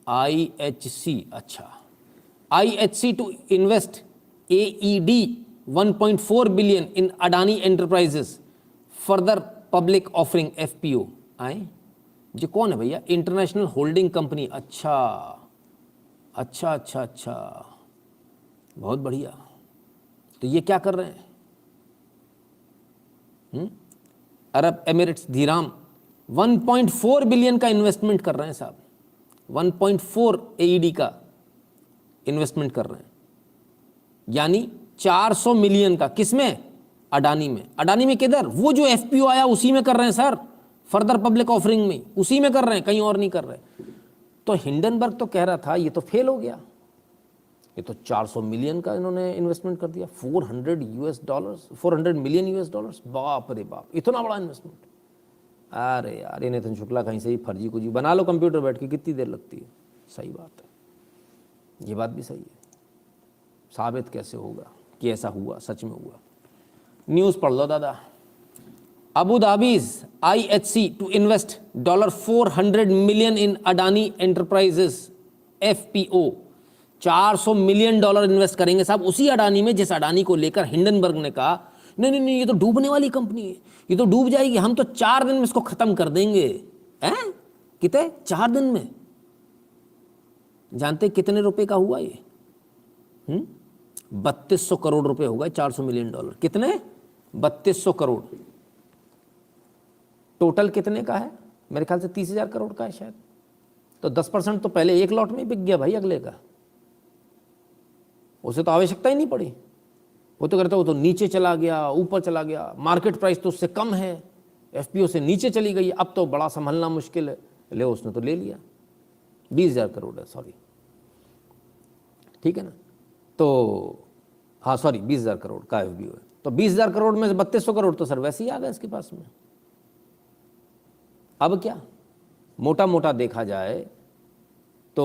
IHC, अच्छा, IHC to invest AED 1.4 billion in Adani Enterprises, further public offering FPO। आए ये कौन है भैया? International holding company. अच्छा अच्छा अच्छा अच्छा, बहुत बढ़िया। तो ये क्या कर रहे हैं? अरब एमिरेट्स धीराम 1.4 बिलियन का इन्वेस्टमेंट कर रहे हैं साहब, 1.4 AED का इन्वेस्टमेंट कर रहे हैं, यानी 400 मिलियन का। किसमें? अडानी में। अडानी में किधर? वो जो FPO आया उसी में कर रहे हैं सर, फर्दर पब्लिक ऑफरिंग में उसी में कर रहे हैं, कहीं और नहीं कर रहे। तो हिंडनबर्ग तो कह रहा था ये तो फेल हो गया, ये तो 400 मिलियन का इन्होंने इन्वेस्टमेंट कर दिया, $400 मिलियन। बाप रे बाप, इतना बड़ा इन्वेस्टमेंट। अरे यार, ये नितिन शुक्ला कहीं से ही फर्जी कुछ बना लो कंप्यूटर बैठ के, कितनी देर लगती है। सही बात है, ये बात भी सही है। साबित कैसे होगा कि ऐसा हुआ, सच में हुआ? न्यूज़ पढ़ लो दादा। Abu Dhabi's IHC to invest $400 million in Adani enterprises FPO। $400 million invest करेंगे साहब उसी अडानी में जिस अडानी को लेकर हिंडनबर्ग ने कहा नहीं नहीं नहीं, ये तो डूबने वाली कंपनी है, ये तो डूब जाएगी, हम तो 4 दिन में इसको खत्म कर देंगे। हैं? कितने? 4 दिन में। जानते कितने रुपए का हुआ ये? 3200 करोड़ रुपए होगा, $400 मिलियन। कितने? 3200 करोड़। टोटल कितने का है? मेरे ख्याल से 30,000 करोड़ का है शायद। तो 10% तो पहले एक लॉट में ही बिक गया भाई अगले का, उसे तो आवश्यकता ही नहीं पड़ी। वो तो करता, वो तो नीचे चला गया, ऊपर चला गया, मार्केट प्राइस तो उससे कम है, FPO से नीचे चली गई, अब तो बड़ा संभलना मुश्किल है। ले, उसने तो ले लिया। 20,000 करोड़ है, सॉरी, ठीक है ना? तो हाँ सॉरी, 20,000 करोड़ का FPO है। तो 20,000 करोड़ में से 3200 करोड़ तो सर वैसे ही आ गए इसके पास में। अब क्या, मोटा मोटा देखा जाए तो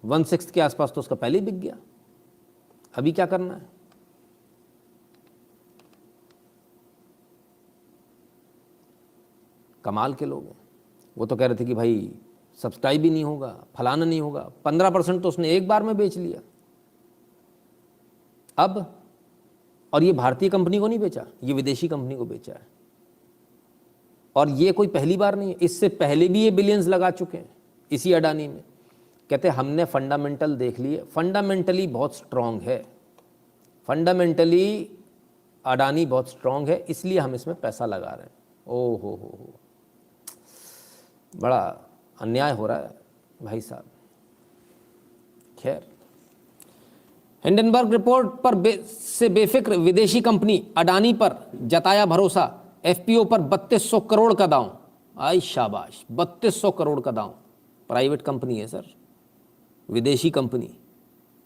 1/6 के आसपास तो उसका पहले ही बिक गया। अभी क्या करना है? कमाल के लोग हैं। वो तो कह रहे थे कि भाई सब्सक्राइब ही नहीं होगा, फलाना नहीं होगा। 15% तो उसने एक बार में बेच लिया। अब, और ये भारतीय कंपनी को नहीं बेचा, ये विदेशी कंपनी को बेचा है। और ये कोई पहली बार नहीं है, इससे पहले भी ये बिलियंस लगा चुके हैं इसी अडानी में। कहते हमने फंडामेंटल देख लिए, फंडामेंटली बहुत स्ट्रांग है, फंडामेंटली अडानी बहुत स्ट्रांग है, इसलिए हम इसमें पैसा लगा रहे हैं। ओ हो, बड़ा अन्याय हो रहा है भाई साहब। खैर, हिंडनबर्ग रिपोर्ट पर से बेफिक्र विदेशी कंपनी अडानी पर जताया भरोसा, FPO पर 3200 करोड़ का दांव। आई शाबाश, 3200 करोड़ का दांव। प्राइवेट कंपनी है सर, विदेशी कंपनी,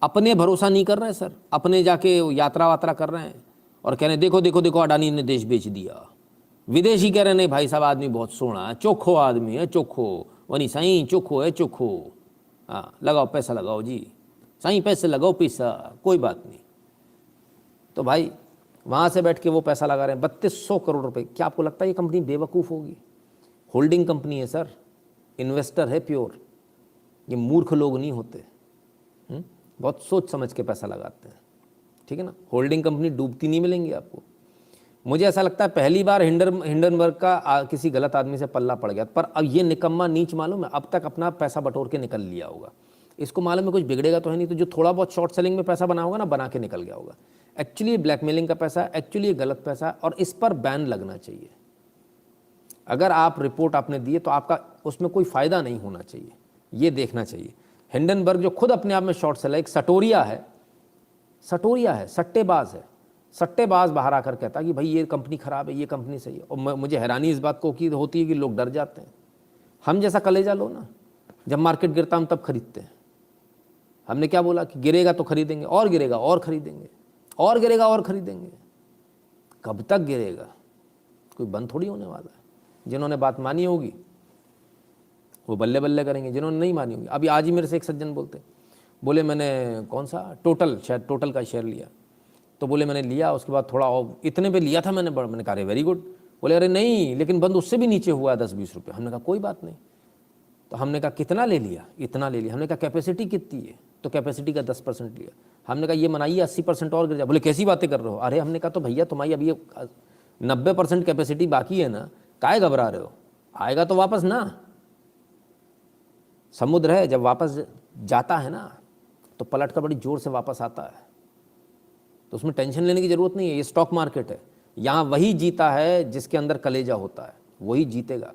अपने भरोसा नहीं कर रहे सर, अपने जाके यात्रा वात्रा कर रहे हैं और कह रहे हैं देखो देखो देखो अडानी ने देश बेच दिया। विदेशी कह रहे हैं नहीं भाई साहब, आदमी बहुत सोना है, चोखो आदमी है, चोखो वनी साईं, चोखो है चोखो। हाँ लगाओ पैसा लगाओ जी, साईं पैसे लगाओ, पैसा कोई बात नहीं। तो भाई वहाँ से बैठ के वो पैसा लगा रहे हैं 3200 करोड़ रुपए। क्या आपको लगता है ये कंपनी बेवकूफ़ होगी? होल्डिंग कंपनी है सर, इन्वेस्टर है प्योर, ये मूर्ख लोग नहीं होते। बहुत सोच समझ के पैसा लगाते हैं, ठीक है ना? होल्डिंग कंपनी डूबती नहीं मिलेंगी आपको। मुझे ऐसा लगता है पहली बार हिंडनबर्ग का किसी गलत आदमी से पल्ला पड़ गया, पर अब ये निकम्मा नीच मालूम है, अब तक अपना पैसा बटोर के निकल लिया होगा। इसको मालूम है कुछ बिगड़ेगा तो है नहीं, तो जो थोड़ा बहुत शॉर्ट सेलिंग में पैसा बना होगा ना, बना के निकल गया होगा। एक्चुअली ब्लैकमेलिंग का पैसा, एक्चुअली गलत पैसा, और इस पर बैन लगना चाहिए। अगर आप रिपोर्ट आपने दी है तो आपका उसमें कोई फ़ायदा नहीं होना चाहिए, ये देखना चाहिए। हिंडनबर्ग जो खुद अपने आप में शॉर्ट सेलर, एक सटोरिया है, सट्टेबाज है, सट्टेबाज बाहर आकर कहता कि भाई ये कंपनी ख़राब है, ये कंपनी सही है। और मुझे हैरानी इस बात को की होती है कि लोग डर जाते हैं। हम जैसा कलेजा लो ना, जब मार्केट गिरता हम तब खरीदते हैं। हमने क्या बोला कि गिरेगा तो खरीदेंगे, और गिरेगा और खरीदेंगे, और गिरेगा और खरीदेंगे। कब तक गिरेगा? कोई बंद थोड़ी होने वाला है। जिन्होंने बात मानी होगी वो बल्ले बल्ले करेंगे, जिन्होंने नहीं मानी होगी। अभी आज ही मेरे से एक सज्जन बोले मैंने कौन सा टोटल का शेयर लिया, तो बोले मैंने लिया, उसके बाद थोड़ा और इतने पे लिया था मैंने कहा अरे वेरी गुड। बोले अरे नहीं, लेकिन बंद उससे भी नीचे हुआ 10-20 रुपये। हमने कहा कोई बात नहीं, तो हमने कहा कितना ले लिया, इतना ले लिया। हमने कहा कैपेसिटी कितनी है, तो कैपेसिटी का 10% लिया। हमने कहा ये मनाइए 80% और गिर जाए। बोले कैसी बातें कर रहे हो। अरे हमने कहा तो भैया तुम्हारी अभी 90% कैपेसिटी बाकी है ना, काहे घबरा रहे हो, आएगा तो वापस ना। समुद्र है, जब वापस जाता है ना तो पलट कर बड़ी जोर से वापस आता है, तो उसमें टेंशन लेने की जरूरत नहीं है। ये स्टॉक मार्केट है, यहाँ वही जीता है जिसके अंदर कलेजा होता है, वही जीतेगा।